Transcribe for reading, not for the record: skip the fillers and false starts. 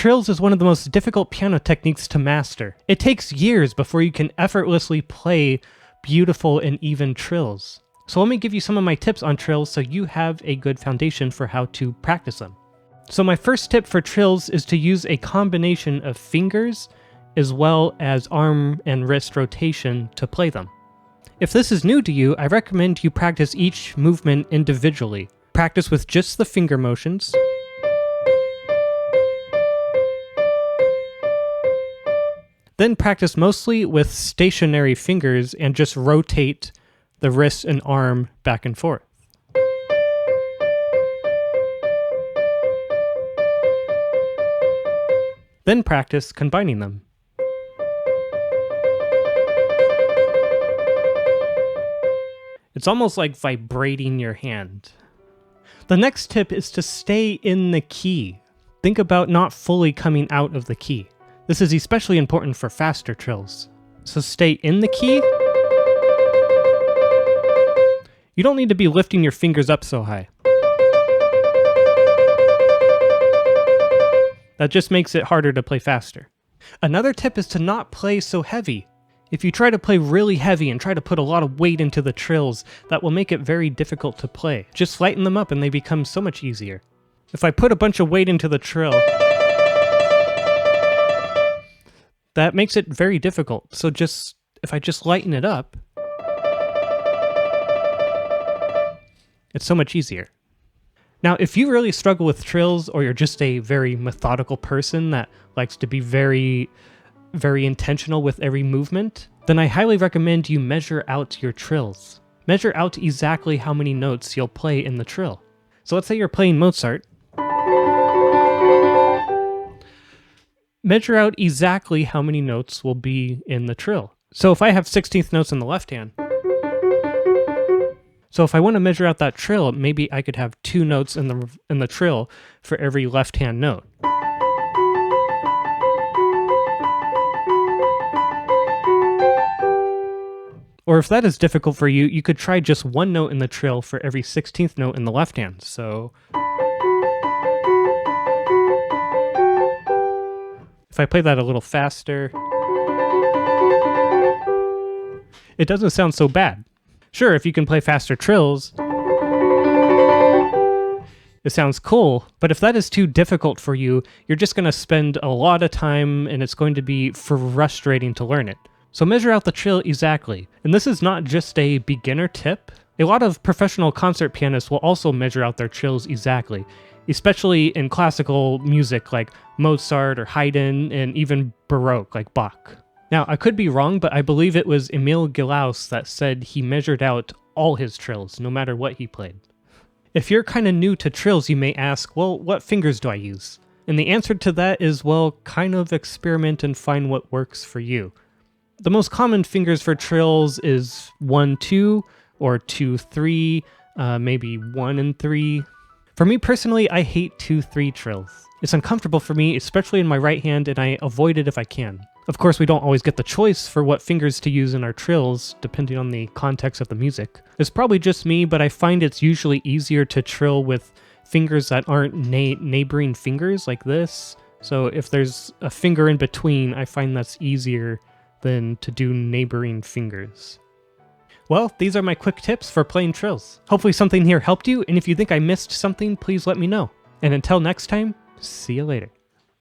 Trills is one of the most difficult piano techniques to master. It takes years before you can effortlessly play beautiful and even trills. So let me give you some of my tips on trills so you have a good foundation for how to practice them. So my first tip for trills is to use a combination of fingers as well as arm and wrist rotation to play them. If this is new to you, I recommend you practice each movement individually. Practice with just the finger motions. Then practice mostly with stationary fingers and just rotate the wrist and arm back and forth. Then practice combining them. It's almost like vibrating your hand. The next tip is to stay in the key. Think about not fully coming out of the key. This is especially important for faster trills. So stay in the key. You don't need to be lifting your fingers up so high. That just makes it harder to play faster. Another tip is to not play so heavy. If you try to play really heavy and try to put a lot of weight into the trills, that will make it very difficult to play. Just lighten them up and they become so much easier. If I put a bunch of weight into the trill, that makes it very difficult. So if I just lighten it up, it's so much easier. Now, if you really struggle with trills, or you're just a very methodical person that likes to be very intentional with every movement, then I highly recommend you measure out your trills. Measure out exactly how many notes you'll play in the trill. So let's say you're playing Mozart. Measure out exactly how many notes will be in the trill. So if I have 16th notes in the left hand, so if I want to measure out that trill, maybe I could have 2 notes in the trill for every left hand note. Or if that is difficult for you, you could try just 1 note in the trill for every 16th note in the left hand. So if I play that a little faster, it doesn't sound so bad. Sure, if you can play faster trills, it sounds cool, but if that is too difficult for you, you're just going to spend a lot of time and it's going to be frustrating to learn it. So measure out the trill exactly. And this is not just a beginner tip. A lot of professional concert pianists will also measure out their trills exactly, especially in classical music like Mozart or Haydn and even Baroque like Bach. Now, I could be wrong, but I believe it was Emil Gilaus that said he measured out all his trills, no matter what he played. If you're kind of new to trills, you may ask, well, what fingers do I use? And the answer to that is, well, kind of experiment and find what works for you. The most common fingers for trills is 1-2 or 2-3, maybe 1 and 3. For me personally, I hate 2-3 trills. It's uncomfortable for me, especially in my right hand, and I avoid it if I can. Of course, we don't always get the choice for what fingers to use in our trills, depending on the context of the music. It's probably just me, but I find it's usually easier to trill with fingers that aren't neighboring fingers like this. So if there's a finger in between, I find that's easier than to do neighboring fingers. Well, these are my quick tips for playing trills. Hopefully something here helped you, and if you think I missed something, please let me know. And until next time, see you later.